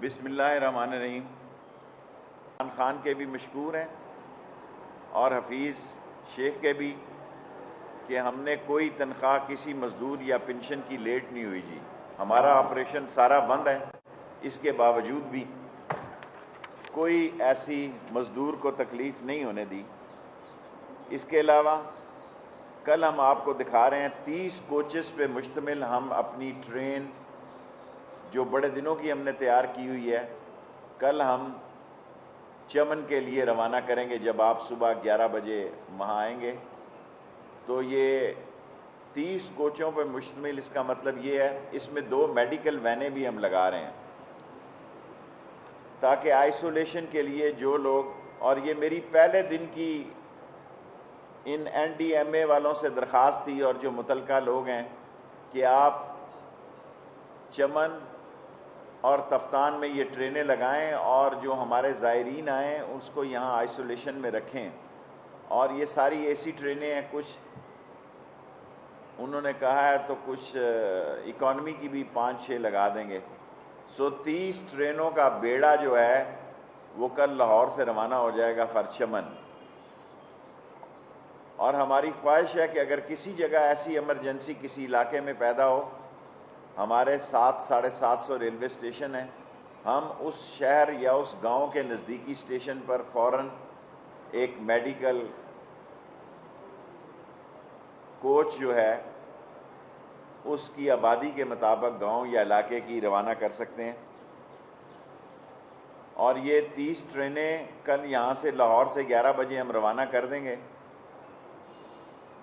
بسم اللہ الرحمن الرحیم۔ عمران خان کے بھی مشکور ہیں اور حفیظ شیخ کے بھی کہ ہم نے کوئی تنخواہ کسی مزدور یا پنشن کی لیٹ نہیں ہوئی جی۔ ہمارا آپریشن سارا بند ہے، اس کے باوجود بھی کوئی ایسی مزدور کو تکلیف نہیں ہونے دی۔ اس کے علاوہ کل ہم آپ کو دکھا رہے ہیں 30 کوچز پہ مشتمل ہم اپنی ٹرین جو بڑے دنوں کی ہم نے تیار کی ہوئی ہے، کل ہم چمن کے لیے روانہ کریں گے۔ جب آپ صبح 11 بجے وہاں آئیں گے تو یہ 30 کوچوں پہ مشتمل، اس کا مطلب یہ ہے اس میں 2 میڈیکل وینیں بھی ہم لگا رہے ہیں تاکہ آئسولیشن کے لیے جو لوگ، اور یہ میری پہلے دن کی ان این ڈی ایم اے والوں سے درخواست تھی اور جو متعلقہ لوگ ہیں کہ آپ چمن اور تفتان میں یہ ٹرینیں لگائیں اور جو ہمارے زائرین آئیں اس کو یہاں آئسولیشن میں رکھیں۔ اور یہ ساری اے سی ٹرینیں ہیں، کچھ انہوں نے کہا ہے تو کچھ اکانومی کی بھی 5-6 لگا دیں گے۔ 30 ٹرینوں کا بیڑا جو ہے وہ کل لاہور سے روانہ ہو جائے گا فار چمن۔ اور ہماری خواہش ہے کہ اگر کسی جگہ ایسی ایمرجنسی کسی علاقے میں پیدا ہو، ہمارے 700-750 ریلوے اسٹیشن ہیں، ہم اس شہر یا اس گاؤں کے نزدیکی اسٹیشن پر فوراً ایک میڈیکل کوچ جو ہے اس کی آبادی کے مطابق گاؤں یا علاقے کی روانہ کر سکتے ہیں۔ اور یہ 30 ٹرینیں کل یہاں سے لاہور سے 11 بجے ہم روانہ کر دیں گے،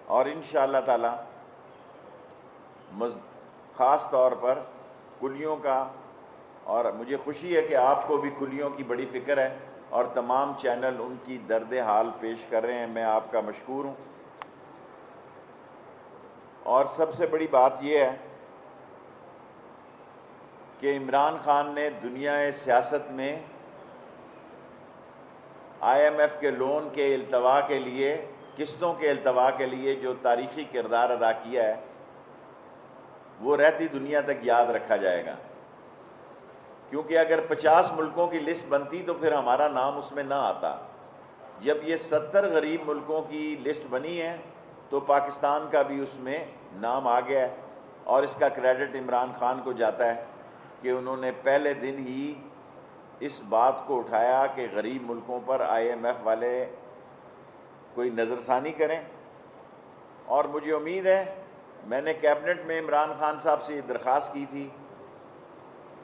اور انشاءاللہ تعالی خاص طور پر کلیوں کا، اور مجھے خوشی ہے کہ آپ کو بھی کلیوں کی بڑی فکر ہے اور تمام چینل ان کی درد حال پیش کر رہے ہیں، میں آپ کا مشکور ہوں۔ اور سب سے بڑی بات یہ ہے کہ عمران خان نے دنیا سیاست میں آئی ایم ایف کے لون کے التوا کے لیے، قسطوں کے التوا کے لیے جو تاریخی کردار ادا کیا ہے وہ رہتی دنیا تک یاد رکھا جائے گا، کیونکہ اگر 50 ملکوں کی لسٹ بنتی تو پھر ہمارا نام اس میں نہ آتا۔ جب یہ 70 غریب ملکوں کی لسٹ بنی ہے تو پاکستان کا بھی اس میں نام آ گیا ہے، اور اس کا کریڈٹ عمران خان کو جاتا ہے کہ انہوں نے پہلے دن ہی اس بات کو اٹھایا کہ غریب ملکوں پر آئی ایم ایف والے کوئی نظر ثانی کریں۔ اور مجھے امید ہے، میں نے کیبنٹ میں عمران خان صاحب سے یہ درخواست کی تھی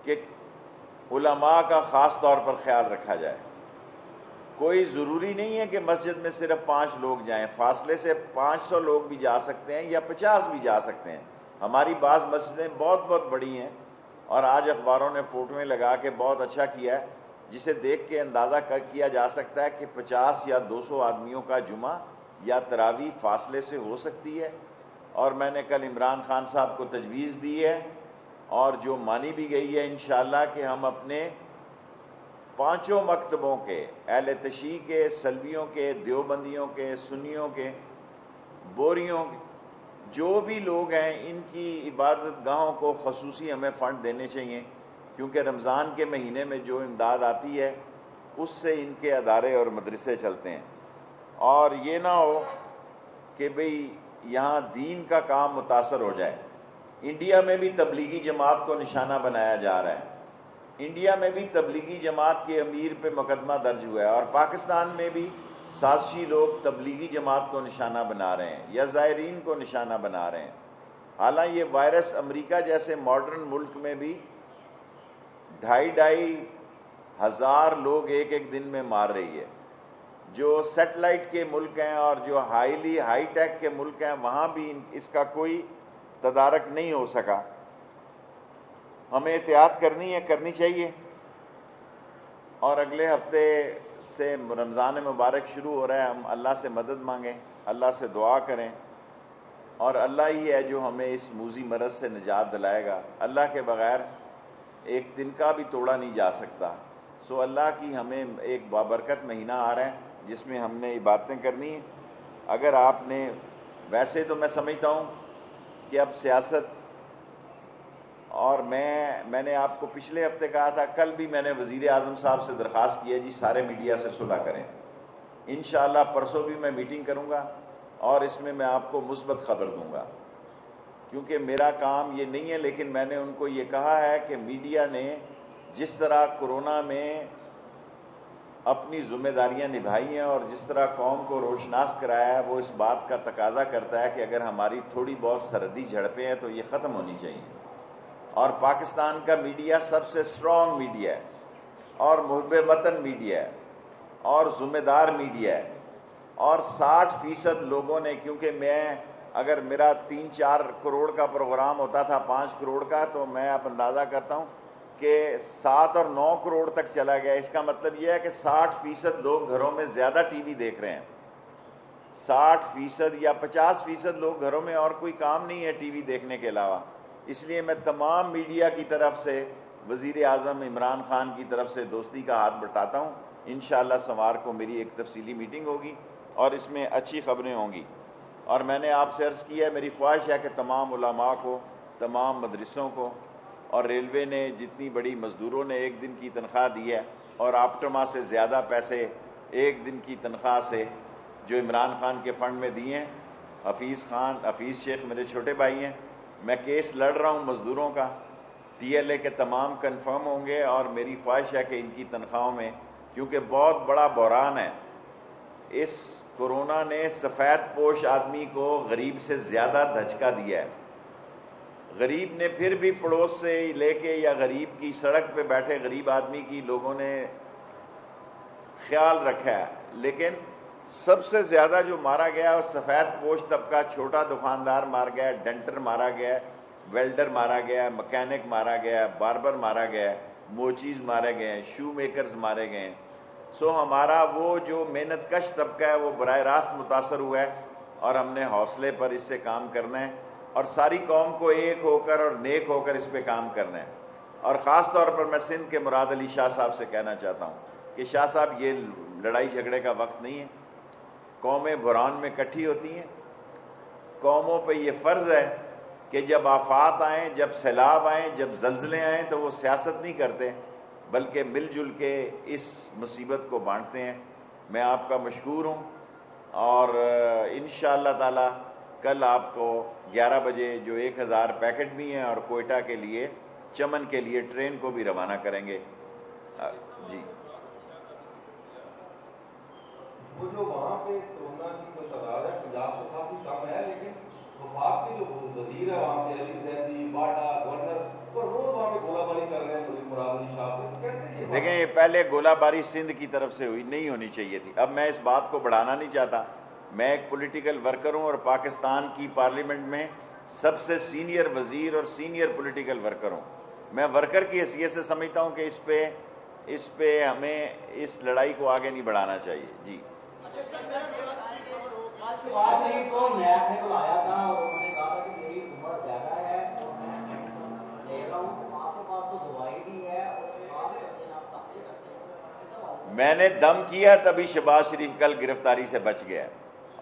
کہ علماء کا خاص طور پر خیال رکھا جائے۔ کوئی ضروری نہیں ہے کہ مسجد میں صرف 5 لوگ جائیں، فاصلے سے 500 لوگ بھی جا سکتے ہیں یا 50 بھی جا سکتے ہیں۔ ہماری بعض مسجدیں بہت بہت بڑی ہیں، اور آج اخباروں نے فوٹویں لگا کے بہت اچھا کیا ہے، جسے دیکھ کے اندازہ کیا جا سکتا ہے کہ 50 یا 200 آدمیوں کا جمعہ یا تراویح فاصلے سے ہو سکتی ہے۔ اور میں نے کل عمران خان صاحب کو تجویز دی ہے اور جو مانی بھی گئی ہے انشاءاللہ کہ ہم اپنے 5 مکتبوں کے، اہل تشیع کے، سلفیوں کے، دیوبندیوں کے، سنیوں کے، بوریوں کے، جو بھی لوگ ہیں ان کی عبادت گاہوں کو خصوصی ہمیں فنڈ دینے چاہیے، کیونکہ رمضان کے مہینے میں جو امداد آتی ہے اس سے ان کے ادارے اور مدرسے چلتے ہیں۔ اور یہ نہ ہو کہ بھئی یہاں دین کا کام متاثر ہو جائے۔ انڈیا میں بھی تبلیغی جماعت کو نشانہ بنایا جا رہا ہے، انڈیا میں بھی تبلیغی جماعت کے امیر پہ مقدمہ درج ہوا ہے، اور پاکستان میں بھی سازشی لوگ تبلیغی جماعت کو نشانہ بنا رہے ہیں یا زائرین کو نشانہ بنا رہے ہیں۔ حالانکہ یہ وائرس امریکہ جیسے ماڈرن ملک میں بھی 2.5 ہزار لوگ ایک دن میں مار رہی ہے۔ جو سیٹلائٹ کے ملک ہیں اور جو ہائی ٹیک کے ملک ہیں وہاں بھی اس کا کوئی تدارک نہیں ہو سکا۔ ہمیں احتیاط کرنی چاہیے، اور اگلے ہفتے سے رمضان مبارک شروع ہو رہا ہے، ہم اللہ سے مدد مانگیں، اللہ سے دعا کریں، اور اللہ ہی ہے جو ہمیں اس موذی مرض سے نجات دلائے گا۔ اللہ کے بغیر ایک دن کا بھی توڑا نہیں جا سکتا۔ سو اللہ کی ہمیں ایک بابرکت مہینہ آ رہا ہے جس میں ہم نے عبادتیں کرنی ہیں۔ اگر آپ نے، ویسے تو میں سمجھتا ہوں کہ اب سیاست اور میں نے آپ کو پچھلے ہفتے کہا تھا، کل بھی میں نے وزیر اعظم صاحب سے درخواست کی ہے جی سارے میڈیا سے صلح کریں. انشاءاللہ پرسوں بھی میں میٹنگ کروں گا اور اس میں آپ کو مثبت خبر دوں گا، کیونکہ میرا کام یہ نہیں ہے. لیکن میں نے ان کو یہ کہا ہے کہ میڈیا نے جس طرح کرونا میں اپنی ذمہ داریاں نبھائی ہیں اور جس طرح قوم کو روشناس کرایا ہے، وہ اس بات کا تقاضا کرتا ہے کہ اگر ہماری تھوڑی بہت سرحدی جھڑپیں ہیں تو یہ ختم ہونی چاہیے. اور پاکستان کا میڈیا سب سے اسٹرانگ میڈیا ہے اور محب وطن میڈیا ہے اور ذمہ دار میڈیا ہے. اور 60% لوگوں نے، کیونکہ میں اگر میرا 3-4 کروڑ کا پروگرام ہوتا تھا 5 کروڑ کا، تو میں اب اندازہ کرتا ہوں کہ 7 اور 9 کروڑ تک چلا گیا. اس کا مطلب یہ ہے کہ 60% لوگ گھروں میں زیادہ ٹی وی دیکھ رہے ہیں. 60% یا 50% لوگ گھروں میں اور کوئی کام نہیں ہے ٹی وی دیکھنے کے علاوہ. اس لیے میں تمام میڈیا کی طرف سے وزیر اعظم عمران خان کی طرف سے دوستی کا ہاتھ بٹاتا ہوں. انشاءاللہ سوار کو میری ایک تفصیلی میٹنگ ہوگی اور اس میں اچھی خبریں ہوں گی. اور میں نے آپ سے عرض کیا ہے، میری خواہش ہے کہ تمام علماء کو، تمام مدرسوں کو، اور ریلوے نے جتنی بڑی مزدوروں نے ایک دن کی تنخواہ دی ہے اور آپٹما سے زیادہ پیسے ایک دن کی تنخواہ سے جو عمران خان کے فنڈ میں دیے ہیں. حفیظ شیخ میرے چھوٹے بھائی ہیں. میں کیس لڑ رہا ہوں مزدوروں کا، ٹی ایل اے کے تمام کنفرم ہوں گے. اور میری خواہش ہے کہ ان کی تنخواہوں میں، کیونکہ بہت بڑا بحران ہے، اس کورونا نے سفید پوش آدمی کو غریب سے زیادہ دھچکا دیا ہے. غریب نے پھر بھی پڑوس سے لے کے یا غریب کی سڑک پہ بیٹھے غریب آدمی کی لوگوں نے خیال رکھا ہے، لیکن سب سے زیادہ جو مارا گیا وہ سفید پوش طبقہ، چھوٹا دکاندار مار گیا، ڈنٹر مارا گیا، ویلڈر مارا گیا، مکینک مارا گیا، باربر مارا گیا، موچیز مارے گئے، شو میکرز مارے گئے. سو ہمارا وہ جو محنت کش طبقہ ہے وہ براہ راست متاثر ہوا ہے اور ہم نے حوصلے پر اس سے کام کرنا ہے اور ساری قوم کو ایک ہو کر اور نیک ہو کر اس پہ کام کرنا ہے. اور خاص طور پر میں سندھ کے مراد علی شاہ صاحب سے کہنا چاہتا ہوں کہ شاہ صاحب یہ لڑائی جھگڑے کا وقت نہیں ہے. قومیں بحران میں اکٹھی ہوتی ہیں. قوموں پہ یہ فرض ہے کہ جب آفات آئیں، جب سیلاب آئیں، جب زلزلے آئیں تو وہ سیاست نہیں کرتے بلکہ مل جل کے اس مصیبت کو بانٹتے ہیں. میں آپ کا مشکور ہوں اور انشاءاللہ تعالی کل آپ کو 11 بجے جو 1000 پیکٹ بھی ہیں اور کوئٹہ کے لیے، چمن کے لیے ٹرین کو بھی روانہ کریں گے. جی وہ جو وہاں پہ کورونا کی جو تعداد ہے پنجاب سے کافی کم ہے، لیکن وفاق کے جو وزیر ہے وہاں پہ علی زیدی، باٹا، گورنر، وہ روز وہاں پہ گولہ باری کر رہے ہیں مراد علی شاہ پہ. کیسے یہ دیکھیں، یہ پہلے گولہ باری سندھ کی طرف سے ہوئی، نہیں ہونی چاہیے تھی. اب میں اس بات کو بڑھانا نہیں چاہتا. میں ایک پولیٹیکل ورکر ہوں اور پاکستان کی پارلیمنٹ میں سب سے سینئر وزیر اور سینئر پولیٹیکل ورکر ہوں. میں ورکر کی حیثیت سے سمجھتا ہوں کہ اس پہ ہمیں اس لڑائی کو آگے نہیں بڑھانا چاہیے. جی میں نے دم کیا تبھی شہباز شریف کل گرفتاری سے بچ گیا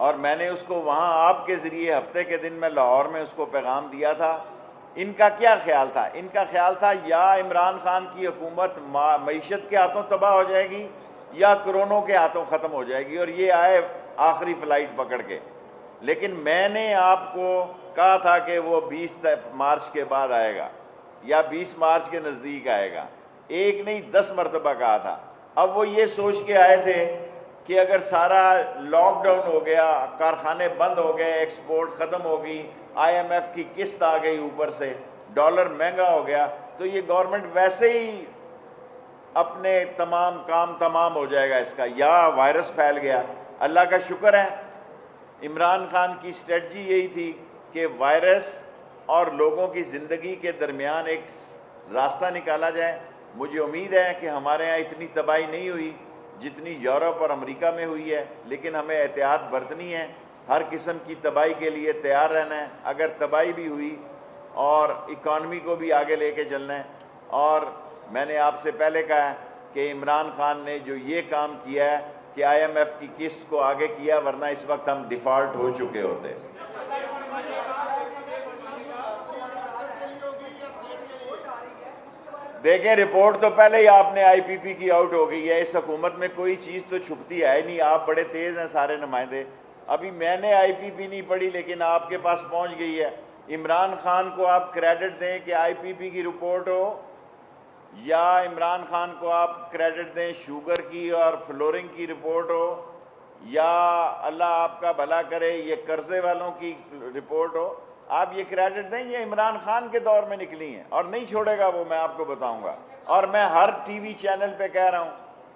اور میں نے اس کو وہاں آپ کے ذریعے ہفتے کے دن میں لاہور میں اس کو پیغام دیا تھا. ان کا کیا خیال تھا؟ ان کا خیال تھا یا عمران خان کی حکومت معیشت کے ہاتھوں تباہ ہو جائے گی یا کرونوں کے ہاتھوں ختم ہو جائے گی، اور یہ آئے آخری فلائٹ پکڑ کے. لیکن میں نے آپ کو کہا تھا کہ وہ 20 مارچ کے بعد آئے گا یا 20 مارچ کے نزدیک آئے گا. ایک نہیں 10 مرتبہ کہا تھا. اب وہ یہ سوچ کے آئے تھے کہ اگر سارا لاک ڈاؤن ہو گیا، کارخانے بند ہو گئے، ایکسپورٹ ختم ہو گئی، آئی ایم ایف کی قسط آ گئی، اوپر سے ڈالر مہنگا ہو گیا، تو یہ گورنمنٹ ویسے ہی اپنے کام تمام ہو جائے گا اس کا، یا وائرس پھیل گیا. اللہ کا شکر ہے عمران خان کی اسٹریٹجی یہی تھی کہ وائرس اور لوگوں کی زندگی کے درمیان ایک راستہ نکالا جائے. مجھے امید ہے کہ ہمارے ہاں اتنی تباہی نہیں ہوئی جتنی یورپ اور امریکہ میں ہوئی ہے، لیکن ہمیں احتیاط برتنی ہے. ہر قسم کی تباہی کے لیے تیار رہنا ہے. اگر تباہی بھی ہوئی اور اکانومی کو بھی آگے لے کے چلنا ہے. اور میں نے آپ سے پہلے کہا ہے کہ عمران خان نے جو یہ کام کیا ہے کہ آئی ایم ایف کی قسط کو آگے کیا، ورنہ اس وقت ہم ڈیفالٹ ہو چکے ہوتے. دیکھیں رپورٹ تو پہلے ہی آپ نے آئی پی پی کی آؤٹ ہو گئی ہے. اس حکومت میں کوئی چیز تو چھپتی ہے نہیں. آپ بڑے تیز ہیں سارے نمائندے. ابھی میں نے آئی پی پی نہیں پڑھی لیکن آپ کے پاس پہنچ گئی ہے. عمران خان کو آپ کریڈٹ دیں کہ آئی پی پی کی رپورٹ ہو, یا عمران خان کو آپ کریڈٹ دیں شوگر کی اور فلورنگ کی رپورٹ ہو, یا اللہ آپ کا بھلا کرے یہ قرضے والوں کی رپورٹ ہو, آپ یہ کریڈٹ دیں. یہ عمران خان کے دور میں نکلی ہیں اور نہیں چھوڑے گا وہ, میں آپ کو بتاؤں گا. اور میں ہر ٹی وی چینل پہ کہہ رہا ہوں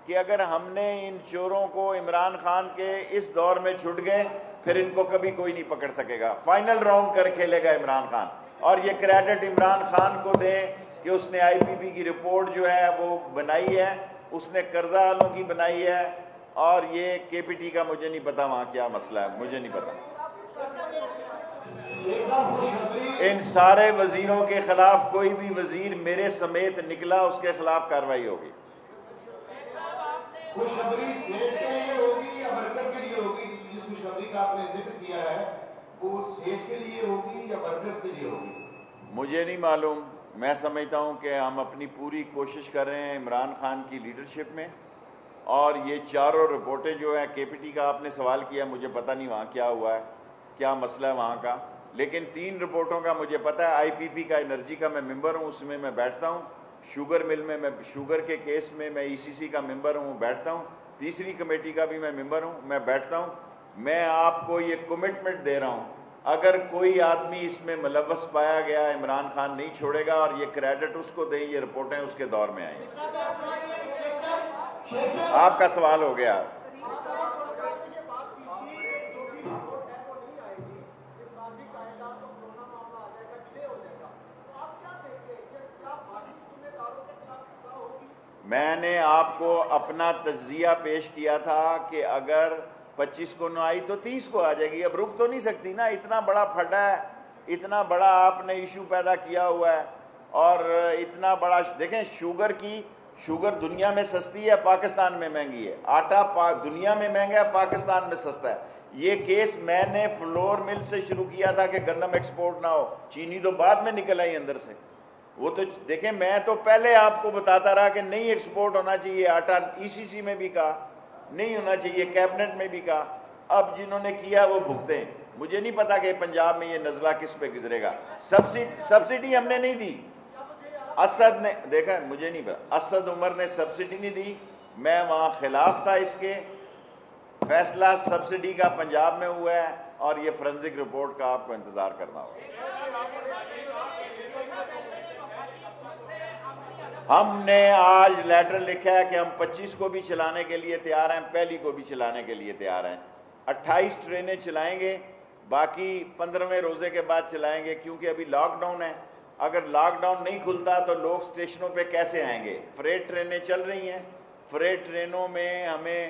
کہ اگر ہم نے ان چوروں کو عمران خان کے اس دور میں چھوٹ گئے پھر ان کو کبھی کوئی نہیں پکڑ سکے گا. فائنل راؤنڈ کر کھیلے گا عمران خان. اور یہ کریڈٹ عمران خان کو دیں کہ اس نے آئی پی پی کی رپورٹ جو ہے وہ بنائی ہے, اس نے قرضہ والوں کی بنائی ہے. اور یہ کے پی ٹی کا مجھے نہیں پتا وہاں کیا مسئلہ ہے, مجھے نہیں پتا. ان سارے وزیروں کے خلاف کوئی بھی وزیر میرے سمیت نکلا اس کے خلاف کارروائی ہوگی. خوشخبری صحت کے لیے ہوگی یا برکت کے لیے ہوگی؟ جس خوشخبری کا آپ نے ذکر کیا ہے وہ صحت کے لیے ہوگی یا برکت کے لیے ہوگی؟ مجھے نہیں معلوم. میں سمجھتا ہوں کہ ہم اپنی پوری کوشش کر رہے ہیں عمران خان کی لیڈرشپ میں, اور یہ چاروں رپورٹیں جو ہیں کے پی ٹی کا آپ نے سوال کیا, مجھے پتہ نہیں وہاں کیا ہوا ہے, کیا مسئلہ ہے وہاں کا. لیکن 3 رپورٹوں کا مجھے پتہ ہے. آئی پی پی کا انرجی کا میں ممبر ہوں, اس میں بیٹھتا ہوں. شوگر مل میں شوگر کے کیس میں ای سی سی کا ممبر ہوں, بیٹھتا ہوں. تیسری کمیٹی کا بھی میں ممبر ہوں, میں بیٹھتا ہوں. میں آپ کو یہ کمٹمنٹ دے رہا ہوں, اگر کوئی آدمی اس میں ملوث پایا گیا عمران خان نہیں چھوڑے گا, اور یہ کریڈٹ اس کو دیں, یہ رپورٹیں اس کے دور میں آئیں. آپ کا سوال ہو گیا. میں نے آپ کو اپنا تجزیہ پیش کیا تھا کہ اگر 25 کو نہ آئی تو 30 کو آ جائے گی. اب رک تو نہیں سکتی نا, اتنا بڑا پھڈا ہے, اتنا بڑا آپ نے ایشو پیدا کیا ہوا ہے. اور اتنا بڑا دیکھیں, شوگر دنیا میں سستی ہے, پاکستان میں مہنگی ہے. آٹا دنیا میں مہنگا ہے, پاکستان میں سستا ہے. یہ کیس میں نے فلور مل سے شروع کیا تھا کہ گندم ایکسپورٹ نہ ہو. چینی تو بعد میں نکل آئی اندر سے. وہ تو دیکھیں, میں تو پہلے آپ کو بتاتا رہا کہ نہیں ایکسپورٹ ہونا چاہیے آٹا. ای سی سی میں بھی کہا نہیں ہونا چاہیے, کیبنٹ میں بھی کہا. اب جنہوں نے کیا وہ بھگتے ہیں. مجھے نہیں پتا کہ پنجاب میں یہ نزلہ کس پہ گزرے گا. سبسڈی ہم نے نہیں دی. اسد نے, دیکھا مجھے نہیں پتا, اسد عمر نے سبسڈی نہیں دی. میں وہاں خلاف تھا اس کے. فیصلہ سبسڈی کا پنجاب میں ہوا ہے, اور یہ فرنزک رپورٹ کا آپ کو انتظار کرنا ہوگا. ہم نے آج لیٹر لکھا ہے کہ ہم 25 کو بھی چلانے کے لیے تیار ہیں, پہلی کو بھی چلانے کے لیے تیار ہیں. 28 ٹرینیں چلائیں گے, باقی 15ویں روزے کے بعد چلائیں گے, کیونکہ ابھی لاک ڈاؤن ہے. اگر لاک ڈاؤن نہیں کھلتا تو لوگ اسٹیشنوں پہ کیسے آئیں گے؟ فریٹ ٹرینیں چل رہی ہیں, فریٹ ٹرینوں میں ہمیں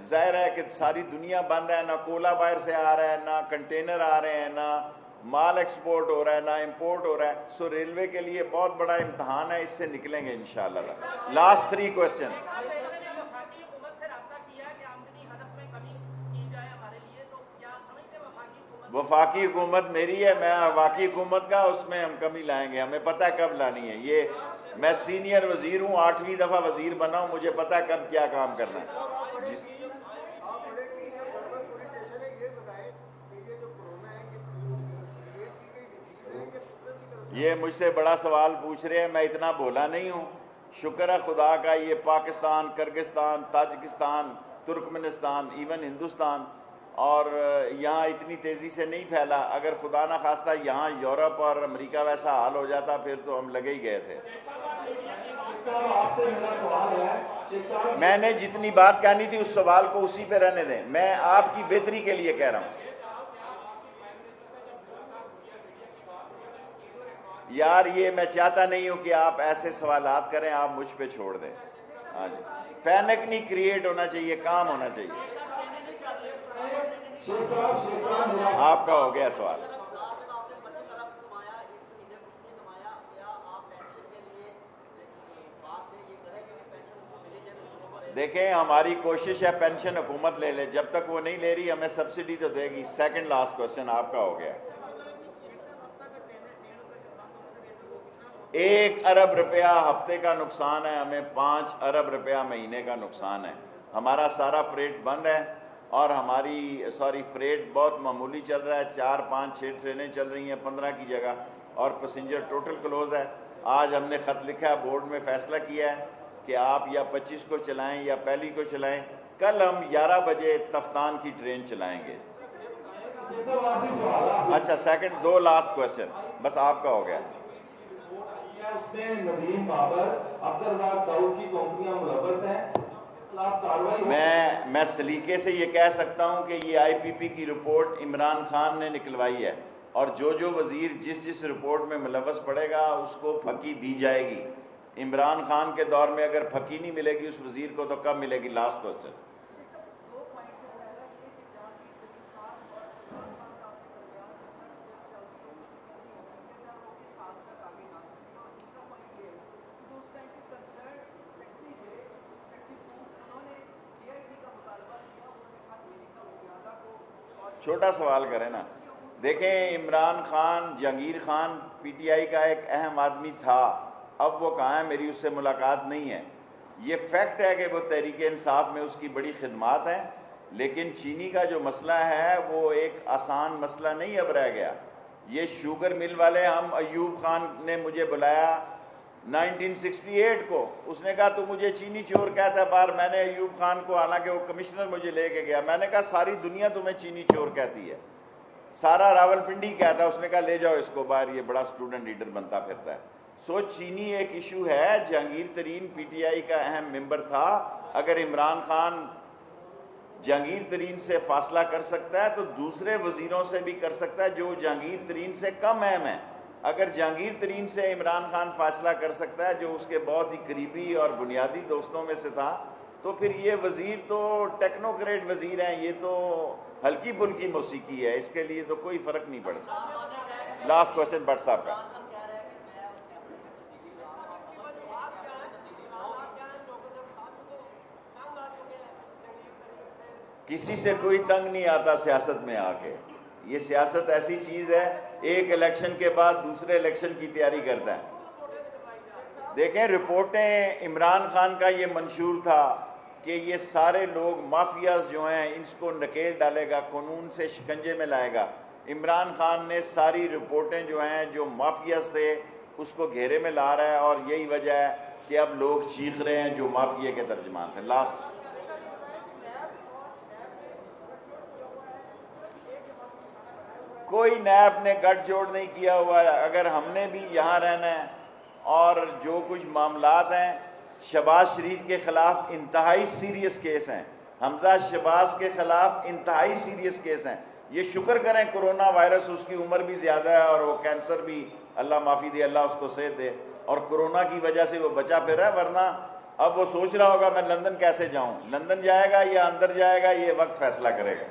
ظاہر ہے کہ ساری دنیا بند ہے, نہ کولا باہر سے آ رہا ہے, نہ کنٹینر آ رہے ہیں, نہ مال ایکسپورٹ ہو رہا ہے, نہ امپورٹ ہو رہا ہے. سو ریلوے کے لیے بہت بڑا امتحان ہے, اس سے نکلیں گے انشاءاللہ. Last 3 question. وفاقی حکومت میری ہے, میں وفاقی حکومت کا, اس میں ہم کمی لائیں گے. ہمیں پتہ ہے کب لانی ہے. یہ میں سینئر وزیر ہوں, 8ویں دفعہ وزیر بنا ہوں, مجھے پتہ ہے کب کیا کام کرنا ہے. یہ مجھ سے بڑا سوال پوچھ رہے ہیں, میں اتنا بولا نہیں ہوں. شکر ہے خدا کا, یہ پاکستان, کرغستان, تاجکستان, ترکمنستان, ایون ہندوستان, اور یہاں اتنی تیزی سے نہیں پھیلا. اگر خدا نہ خواستہ یہاں یورپ اور امریکہ ویسا حال ہو جاتا پھر تو ہم لگے ہی گئے تھے. میں نے جتنی بات کہنی تھی اس سوال کو اسی پہ رہنے دیں. میں آپ کی بہتری کے لیے کہہ رہا ہوں. یار یہ میں چاہتا نہیں ہوں کہ آپ ایسے سوالات کریں, آپ مجھ پہ چھوڑ دیں. ہاں جی, پینک نہیں کریٹ ہونا چاہیے, کام ہونا چاہیے. آپ کا ہو گیا سوال. دیکھیں ہماری کوشش ہے پینشن حکومت لے لے, جب تک وہ نہیں لے رہی ہمیں سبسڈی تو دے گی. سیکنڈ لاسٹ کوسچن آپ کا ہو گیا. 1 ارب روپیہ ہفتے کا نقصان ہے ہمیں، 5 ارب روپیہ مہینے کا نقصان ہے. ہمارا سارا فریٹ بند ہے اور ہماری فریٹ بہت معمولی چل رہا ہے، 4 5 6 ٹرینیں چل رہی ہیں 15 کی جگہ، اور پیسنجر ٹوٹل کلوز ہے. آج ہم نے خط لکھا ہے، بورڈ میں فیصلہ کیا ہے کہ آپ یا 25 کو چلائیں یا پہلی کو چلائیں. کل ہم 11 بجے تفتان کی ٹرین چلائیں گے. اچھا سیکنڈ 2 لاسٹ کویشچن بس آپ کا ہو گیا. اس میں ندیم بابر، عبدالرزاق داؤد کی کمپنیاں ملوث ہیں. میں سلیقے سے یہ کہہ سکتا ہوں کہ یہ آئی پی پی کی رپورٹ عمران خان نے نکلوائی ہے، اور جو وزیر جس رپورٹ میں ملوث پڑے گا اس کو پھکی دی جائے گی. عمران خان کے دور میں اگر پھکی نہیں ملے گی اس وزیر کو تو کب ملے گی؟ Last question. چھوٹا سوال کریں نا. دیکھیں Imran Khan, Jahangir Khan P T I کا ایک اہم آدمی تھا، اب وہ کہاں ہے؟ میری اس سے ملاقات نہیں ہے. یہ فیکٹ ہے کہ وہ تحریک انصاف میں اس کی بڑی خدمات ہیں، لیکن چینی کا جو مسئلہ ہے وہ ایک آسان مسئلہ نہیں اب رہ گیا. یہ شوگر مل والے، ہم ایوب خان نے مجھے بلایا 1968 کو، اس نے کہا تو مجھے چینی چور کہتا ہے باہر. میں نے ایوب خان کو، حالانکہ وہ کمشنر مجھے لے کے گیا، میں نے کہا ساری دنیا تمہیں چینی چور کہتی ہے، سارا راول پنڈی کہتا ہے. اس نے کہا لے جاؤ اس کو باہر، یہ بڑا اسٹوڈنٹ لیڈر بنتا پھرتا ہے. چینی ایک ایشو ہے. جہانگیر ترین پی ٹی آئی کا اہم ممبر تھا. اگر عمران خان جہانگیر ترین سے فاصلہ کر سکتا ہے تو دوسرے وزیروں سے بھی کر سکتا ہے جو جہانگیر ترین سے کم اہم ہیں. اگر جہانگیر ترین سے عمران خان فاصلہ کر سکتا ہے جو اس کے بہت ہی قریبی اور بنیادی دوستوں میں سے تھا، تو پھر یہ وزیر تو ٹیکنوکریٹ وزیر ہیں، یہ تو ہلکی پھلکی موسیقی ہے، اس کے لیے تو کوئی فرق نہیں پڑتا. لاسٹ کوسچن بٹ صاحب کا. کسی سے کوئی تنگ نہیں آتا سیاست میں آ کے. یہ سیاست ایسی چیز ہے، ایک الیکشن کے بعد دوسرے الیکشن کی تیاری کرتا ہے. دیکھیں رپورٹیں، عمران خان کا یہ منشور تھا کہ یہ سارے لوگ مافیاز جو ہیں اس کو نکیل ڈالے گا، قانون سے شکنجے میں لائے گا. عمران خان نے ساری رپورٹیں جو ہیں جو مافیاز تھے اس کو گھیرے میں لا رہا ہے، اور یہی وجہ ہے کہ اب لوگ چیخ رہے ہیں جو مافیا کے ترجمان تھے. لاسٹ کوئی نیب نے گٹھ جوڑ نہیں کیا ہوا ہے. اگر ہم نے بھی یہاں رہنا ہے اور جو کچھ معاملات ہیں، شہباز شریف کے خلاف انتہائی سیریس کیس ہیں، حمزہ شہباز کے خلاف انتہائی سیریس کیس ہیں. یہ شکر کریں کرونا وائرس، اس کی عمر بھی زیادہ ہے اور وہ کینسر بھی اللہ معافی دے، اللہ اس کو صحت دے، اور کرونا کی وجہ سے وہ بچا پھر رہا ہے. ورنہ اب وہ سوچ رہا ہوگا میں لندن کیسے جاؤں. لندن جائے گا یا اندر جائے گا یہ وقت فیصلہ کرے گا.